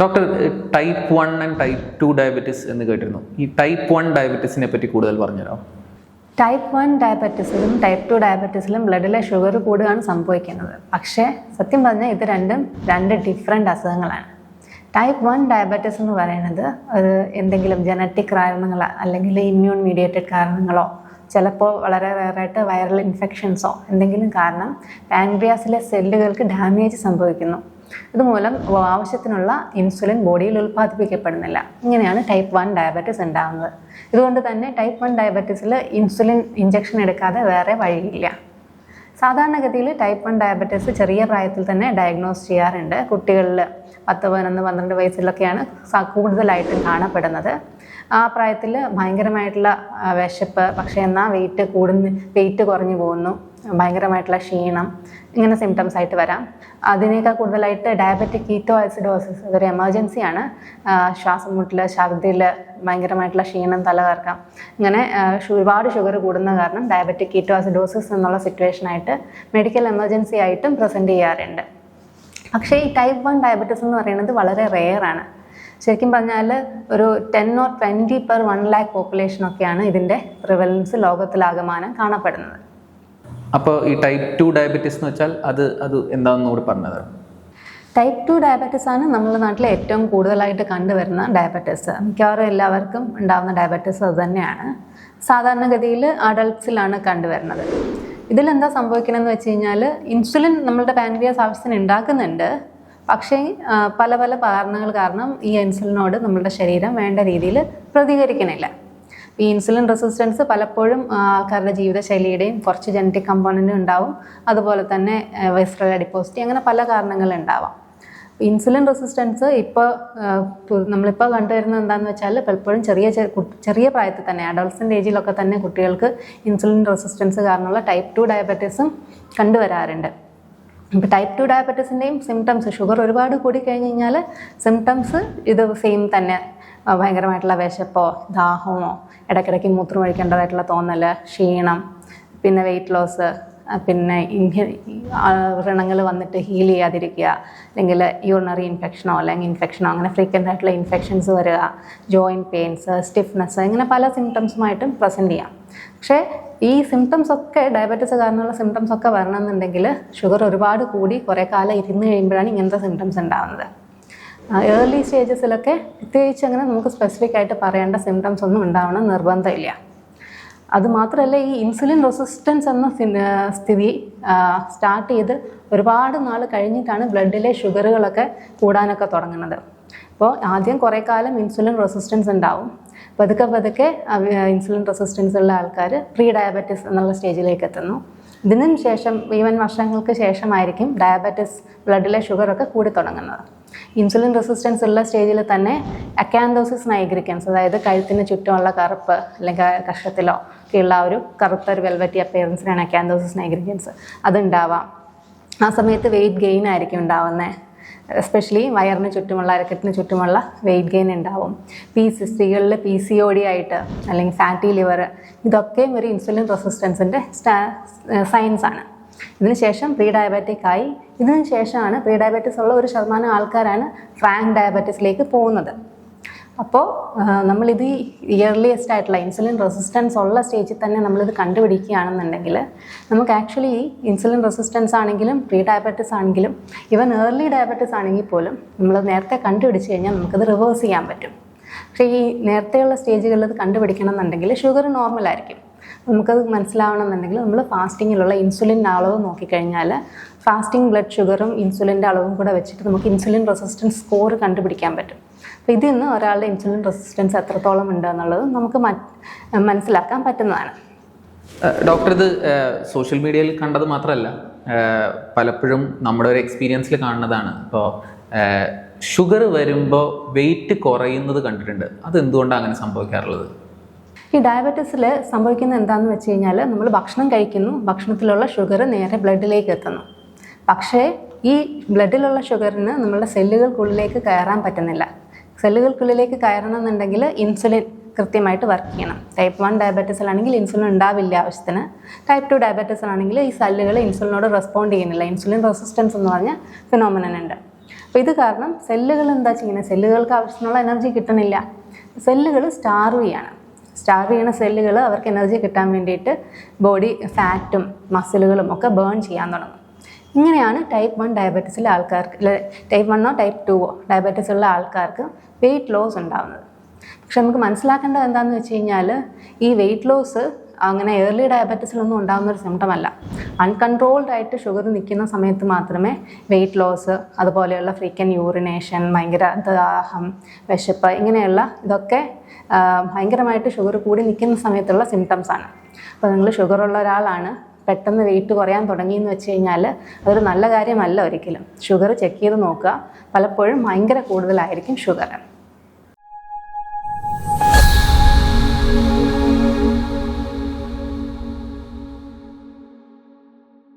Doctor, type 1 and type 2 diabetes എന്ന് കേട്ടിരുന്നു. ഈ ടൈപ്പ് 1 ഡയബറ്റീസിനെ പറ്റി കൂടുതൽ പറഞ്ഞുതരാം. ടൈപ്പ് 1 ഡയബറ്റീസിലും ടൈപ്പ് 2 ഡയബറ്റീസിലും ബ്ലഡിലെ ഷുഗർ കൂടുകയാണ് സംഭവിക്കുന്നത്. പക്ഷേ സത്യം പറഞ്ഞാൽ ഇത് രണ്ട് ഡിഫറെൻ്റ് അസുഖങ്ങളാണ്. ടൈപ്പ് 1 ഡയബറ്റീസ് എന്ന് പറയുന്നത് ഒരു എന്തെങ്കിലും ജനറ്റിക് കാരണങ്ങൾ അല്ലെങ്കിൽ ഇമ്മ്യൂൺ മീഡിയേറ്റഡ് കാരണങ്ങളോ ചിലപ്പോൾ വളരെ റെയറായിട്ട് വൈറൽ ഇൻഫെക്ഷൻസോ എന്തെങ്കിലും കാരണം പാൻക്രിയാസിലെ സെല്ലുകൾക്ക് ഡാമേജ് സംഭവിക്കുന്നു. ഇതുമൂലം ആവശ്യത്തിനുള്ള ഇൻസുലിൻ ബോഡിയിൽ ഉൽപ്പാദിപ്പിക്കപ്പെടുന്നില്ല. ഇങ്ങനെയാണ് ടൈപ്പ് 1 ഡയബറ്റീസ് ഉണ്ടാകുന്നത്. ഇതുകൊണ്ട് തന്നെ ടൈപ്പ് 1 ഡയബറ്റീസിൽ ഇൻസുലിൻ ഇഞ്ചക്ഷൻ എടുക്കാതെ വേറെ വഴിയില്ല. സാധാരണഗതിയിൽ ടൈപ്പ് 1 ഡയബറ്റീസ് ചെറിയ പ്രായത്തിൽ തന്നെ ഡയഗ്നോസ് ചെയ്യാറുണ്ട്. കുട്ടികളിൽ 10, 11, 12 വയസ്സിലൊക്കെയാണ് കൂടുതലായിട്ടും കാണപ്പെടുന്നത്. ആ പ്രായത്തിൽ ഭയങ്കരമായിട്ടുള്ള വിശപ്പ്, പക്ഷേ എന്നാൽ വെയിറ്റ് കുറഞ്ഞു പോകുന്നു, ഭയങ്കരമായിട്ടുള്ള ക്ഷീണം, ഇങ്ങനെ സിംറ്റംസ് ആയിട്ട് വരാം. അതിനേക്കാൾ കൂടുതലായിട്ട് ഡയബറ്റിക് കീറ്റോഅസിഡോസിസ് ഇതൊരു എമർജൻസിയാണ്. ശ്വാസം മുട്ടൽ, ഛർദിൽ, ഭയങ്കരമായിട്ടുള്ള ക്ഷീണം, തലകറക്കം, ഇങ്ങനെ ഒരുപാട് ഷുഗർ കൂടുന്ന കാരണം ഡയബറ്റിക് കീറ്റോഅസിഡോസിസ് എന്നുള്ള സിറ്റുവേഷനായിട്ട് മെഡിക്കൽ എമർജൻസി ആയിട്ടും പ്രസൻറ്റ് ചെയ്യാറുണ്ട്. പക്ഷേ ഈ ടൈപ്പ് 1 ഡയബറ്റീസ് എന്ന് പറയുന്നത് വളരെ റെയറാണ്. ശരിക്കും പറഞ്ഞാൽ ഒരു 10 or 20 per 1 lakh പോപ്പുലേഷനൊക്കെയാണ് ഇതിൻ്റെ പ്രിവലൻസ് ലോകത്തിലാകമാനം കാണപ്പെടുന്നത്. അപ്പോൾ ഈ ടൈപ്പ് 2 ഡയബറ്റീസ് എന്ന് വെച്ചാൽ അത് എന്താണെന്ന് കൂടി പറഞ്ഞത്. ടൈപ്പ് 2 ഡയബറ്റീസ് ആണ് നമ്മുടെ നാട്ടിൽ ഏറ്റവും കൂടുതലായിട്ട് കണ്ടുവരുന്ന ഡയബറ്റീസ്. മിക്കവാറും എല്ലാവർക്കും ഉണ്ടാകുന്ന ഡയബറ്റീസ് അത് തന്നെയാണ്. സാധാരണഗതിയിൽ അഡൾട്ട്സിലാണ് കണ്ടുവരുന്നത്. ഇതിലെന്താ സംഭവിക്കണമെന്ന് വെച്ച് കഴിഞ്ഞാൽ ഇൻസുലിൻ നമ്മളുടെ പാൻക്രിയാസ് ആവശ്യത്തിന് ഉണ്ടാക്കുന്നുണ്ട്. പക്ഷേ പല കാരണങ്ങൾ കാരണം ഈ ഇൻസുലിനോട് നമ്മളുടെ ശരീരം വേണ്ട രീതിയിൽ പ്രതികരിക്കണില്ല. ഈ ഇൻസുലിൻ റെസിസ്റ്റൻസ് പലപ്പോഴും ആൾക്കാരുടെ ജീവിതശൈലിയുടെയും കുറച്ച് ജനറ്റിക് കമ്പോണൻറ്റും ഉണ്ടാവും. അതുപോലെ തന്നെ വിസ്റൽ അഡിപ്പോസിറ്റി, അങ്ങനെ പല കാരണങ്ങളുണ്ടാവാം. ഇൻസുലിൻ റെസിസ്റ്റൻസ് നമ്മളിപ്പോൾ കണ്ടുവരുന്നത് എന്താണെന്ന് വെച്ചാൽ പലപ്പോഴും ചെറിയ പ്രായത്തിൽ തന്നെ അഡൾട്ട്സിൻ്റെ ഏജിലൊക്കെ തന്നെ കുട്ടികൾക്ക് ഇൻസുലിൻ റെസിസ്റ്റൻസ് കാരണമുള്ള ടൈപ്പ് 2 ഡയബറ്റീസും കണ്ടുവരാറുണ്ട്. ഇപ്പോൾ ടൈപ്പ് 2 ഡയബറ്റീസിൻ്റെയും സിംറ്റംസ് ഷുഗർ ഒരുപാട് കൂടി കഴിഞ്ഞ് കഴിഞ്ഞാൽ സിംറ്റംസ് ഇത് സെയിം തന്നെ. ഭയങ്കരമായിട്ടുള്ള വിശപ്പോ ദാഹമോ ഇടയ്ക്കിടയ്ക്ക് മൂത്രം ഒഴിക്കേണ്ടതായിട്ടുള്ള തോന്നൽ, ക്ഷീണം, പിന്നെ വെയിറ്റ് ലോസ്, പിന്നെ വ്രണങ്ങൾ വന്നിട്ട് ഹീൽ ചെയ്യാതിരിക്കുക, അല്ലെങ്കിൽ യൂറിനറി ഇൻഫെക്ഷനോ അല്ലെങ്കിൽ ഇൻഫെക്ഷനോ അങ്ങനെ ഫ്രീക്വൻ്റ് ആയിട്ടുള്ള ഇൻഫെക്ഷൻസ് വരിക, ജോയിൻറ്റ് പെയിൻസ്, സ്റ്റിഫ്നെസ്, ഇങ്ങനെ പല സിംറ്റംസുമായിട്ടും പ്രസൻറ്റ് ചെയ്യാം. പക്ഷേ ഈ സിംറ്റംസ് ഒക്കെ ഡയബറ്റീസ് കാരണമുള്ള സിംറ്റംസ് ഒക്കെ വരണമെന്നുണ്ടെങ്കിൽ ഷുഗർ ഒരുപാട് കൂടി കുറേ കാലം ഇരുന്ന് കഴിയുമ്പോഴാണ് ഇങ്ങനത്തെ സിംറ്റംസ് ഉണ്ടാകുന്നത്. ഏർലി സ്റ്റേജസിലൊക്കെ പ്രത്യേകിച്ച് അങ്ങനെ നമുക്ക് സ്പെസിഫിക് ആയിട്ട് പറയേണ്ട സിംറ്റംസ് ഒന്നും ഉണ്ടാവണം നിർബന്ധമില്ല. അതുമാത്രമല്ല, ഈ ഇൻസുലിൻ റെസിസ്റ്റൻസ് എന്ന സ്ഥിതി സ്റ്റാർട്ട് ചെയ്ത് ഒരുപാട് നാൾ കഴിഞ്ഞിട്ടാണ് ബ്ലഡിലെ ഷുഗറുകളൊക്കെ കൂടാനൊക്കെ തുടങ്ങുന്നത്. അപ്പോൾ ആദ്യം കുറേ കാലം ഇൻസുലിൻ റെസിസ്റ്റൻസ് ഉണ്ടാവും. പതുക്കെ ഇൻസുലിൻ റെസിസ്റ്റൻസ് ഉള്ള ആൾക്കാർ പ്രീ ഡയബറ്റീസ് എന്നുള്ള സ്റ്റേജിലേക്ക് എത്തുന്നു. ഇതിനും ശേഷം ഈവൻ വർഷങ്ങൾക്ക് ശേഷമായിരിക്കും ഡയബറ്റീസ് ബ്ലഡിലെ ഷുഗറൊക്കെ കൂടി തുടങ്ങുന്നത്. ഇൻസുലിൻ റെസിസ്റ്റൻസ് ഉള്ള സ്റ്റേജിൽ തന്നെ അക്കാന്തോസിസ് നൈഗ്രിക്കൻസ്, അതായത് കഴുത്തിന് ചുറ്റുമുള്ള കറുപ്പ് അല്ലെങ്കിൽ കഷത്തിലോ ഒക്കെയുള്ള ഒരു കറുത്ത ഒരു വെൽവെറ്റി അപ്പിയറൻസിനാണ് അക്കാന്തോസിസ് നൈഗ്രിക്കൻസ്, അതുണ്ടാവാം. ആ സമയത്ത് വെയിറ്റ് ഗെയിൻ ആയിരിക്കും ഉണ്ടാവുന്നത്. എസ്പെഷ്യലി വയറിന് ചുറ്റുമുള്ള അരക്കെട്ടിന് ചുറ്റുമുള്ള വെയിറ്റ് ഗെയിൻ ഉണ്ടാവും. സ്ത്രീകളിൽ PCOD ആയിട്ട് അല്ലെങ്കിൽ ഫാറ്റി ലിവർ, ഇതൊക്കെയും ഒരു ഇൻസുലിൻ റെസിസ്റ്റൻസിൻ്റെ സൈൻസ് ആണ്. ഇതിനുശേഷം പ്രീ ഡയബറ്റിക് ആയി. ഇതിന് ശേഷമാണ് പ്രീ ഡയബറ്റീസ് ഉള്ള 1% ആൾക്കാരാണ് ഫ്രാങ്ക് ഡയബറ്റീസിലേക്ക് പോകുന്നത്. അപ്പോൾ നമ്മളിത് ഇയർലിയസ്റ്റ് ആയിട്ടുള്ള ഇൻസുലിൻ റെസിസ്റ്റൻസ് ഉള്ള സ്റ്റേജിൽ തന്നെ നമ്മളിത് കണ്ടുപിടിക്കുകയാണെന്നുണ്ടെങ്കിൽ നമുക്ക് ആക്ച്വലി ഈ ഇൻസുലിൻ റെസിസ്റ്റൻസ് ആണെങ്കിലും പ്രീ ഡയബറ്റീസ് ആണെങ്കിലും ഈവൻ ഏർലി ഡയബറ്റീസ് ആണെങ്കിൽ പോലും നമ്മൾ നേരത്തെ കണ്ടുപിടിച്ച് കഴിഞ്ഞാൽ നമുക്കത് റിവേഴ്സ് ചെയ്യാൻ പറ്റും. പക്ഷേ ഈ നേരത്തെയുള്ള സ്റ്റേജുകളിൽ ഇത് കണ്ടുപിടിക്കണം എന്നുണ്ടെങ്കിൽ ഷുഗർ നോർമലായിരിക്കും. നമുക്കത് മനസ്സിലാവണമെന്നുണ്ടെങ്കിൽ നമ്മൾ ഫാസ്റ്റിങ്ങിലുള്ള ഇൻസുലിൻ്റെ അളവ് നോക്കിക്കഴിഞ്ഞാൽ ഫാസ്റ്റിംഗ് ബ്ലഡ് ഷുഗറും ഇൻസുലിൻ്റെ അളവും കൂടെ വെച്ചിട്ട് നമുക്ക് ഇൻസുലിൻ റെസിസ്റ്റൻസ് സ്കോർ കണ്ടുപിടിക്കാൻ പറ്റും. അപ്പോൾ ഇതിൽ നിന്ന് ഒരാളുടെ ഇൻസുലിൻ റെസിസ്റ്റൻസ് എത്രത്തോളം ഉണ്ട് എന്നുള്ളത് നമുക്ക് മനസ്സിലാക്കാൻ പറ്റുന്നതാണ്. ഡോക്ടർ, ഇത് സോഷ്യൽ മീഡിയയിൽ കണ്ടത് മാത്രമല്ല, പലപ്പോഴും നമ്മുടെ ഒരു എക്സ്പീരിയൻസിൽ കാണുന്നതാണ്. ഇപ്പോൾ ഷുഗർ വരുമ്പോൾ വെയിറ്റ് കുറയുന്നത് കണ്ടിട്ടുണ്ട്. അത് എന്തുകൊണ്ടാണ് അങ്ങനെ സംഭവിക്കാറുള്ളത്? ഈ ഡയബറ്റീസിൽ സംഭവിക്കുന്നത് എന്താണെന്ന് വെച്ച് കഴിഞ്ഞാൽ നമ്മൾ ഭക്ഷണം കഴിക്കുന്നു, ഭക്ഷണത്തിലുള്ള ഷുഗർ നേരെ ബ്ലഡിലേക്ക് എത്തുന്നു. പക്ഷേ ഈ ബ്ലഡിലുള്ള ഷുഗറിന് നമ്മളുടെ സെല്ലുകൾക്കുള്ളിലേക്ക് കയറാൻ പറ്റുന്നില്ല. സെല്ലുകൾക്കുള്ളിലേക്ക് കയറണമെന്നുണ്ടെങ്കിൽ ഇൻസുലിൻ കൃത്യമായിട്ട് വർക്ക് ചെയ്യണം. ടൈപ്പ് 1 ഡയബറ്റീസിലാണെങ്കിൽ ഇൻസുലിൻ ഉണ്ടാവില്ല ആവശ്യത്തിന്. ടൈപ്പ് 2 ഡയബറ്റീസിലാണെങ്കിൽ ഈ സെല്ലുകൾ ഇൻസുലിനോട് റെസ്പോണ്ട് ചെയ്യുന്നില്ല. ഇൻസുലിൻ റെസിസ്റ്റൻസ് എന്ന് പറഞ്ഞ ഫിനോമിനൻ ഉണ്ട്. അപ്പോൾ ഇത് കാരണം സെല്ലുകൾ എന്താ ചെയ്യുന്നത്, സെല്ലുകൾക്ക് ആവശ്യമുള്ള എനർജി കിട്ടണില്ല. സെല്ലുകൾ സ്റ്റാർവ് ചെയ്യുന്ന സെല്ലുകൾ അവർക്ക് എനർജി കിട്ടാൻ വേണ്ടിയിട്ട് ബോഡി ഫാറ്റും മസിലുകളും ഒക്കെ ബേൺ ചെയ്യാൻ തുടങ്ങും. ഇങ്ങനെയാണ് ടൈപ്പ് 1 ഡയബറ്റീസിലെ ആൾക്കാർക്ക്, ടൈപ്പ് 1 ടൈപ്പ് 2 ഡയബറ്റീസ് ഉള്ള ആൾക്കാർക്ക് വെയിറ്റ് ലോസ് ഉണ്ടാകുന്നത്. പക്ഷെ നമുക്ക് മനസ്സിലാക്കേണ്ടത് എന്താണെന്ന് വെച്ച് കഴിഞ്ഞാൽ ഈ വെയിറ്റ് ലോസ് അങ്ങനെ ഏർലി ഡയബറ്റീസിലൊന്നും ഉണ്ടാകുന്ന ഒരു സിംറ്റം അല്ല. അൺകൺട്രോൾഡ് ആയിട്ട് ഷുഗർ നിൽക്കുന്ന സമയത്ത് മാത്രമേ വെയിറ്റ് ലോസ്, അതുപോലെയുള്ള ഫ്രീക്വൻറ്റ് യൂറിനേഷൻ, ഭയങ്കര ദാഹം, വിശപ്പ്, ഇങ്ങനെയുള്ള ഇതൊക്കെ ഭയങ്കരമായിട്ട് ഷുഗർ കൂടി നിൽക്കുന്ന സമയത്തുള്ള സിംറ്റംസാണ്. അപ്പോൾ നിങ്ങൾ ഷുഗറുള്ള ഒരാളാണ്, പെട്ടെന്ന് വെയിറ്റ് കുറയാൻ തുടങ്ങിയെന്ന് വെച്ച് കഴിഞ്ഞാൽ അതൊരു നല്ല കാര്യമല്ല ഒരിക്കലും. ഷുഗർ ചെക്ക് ചെയ്ത് നോക്കുക, പലപ്പോഴും ഭയങ്കര കൂടുതലായിരിക്കും ഷുഗർ.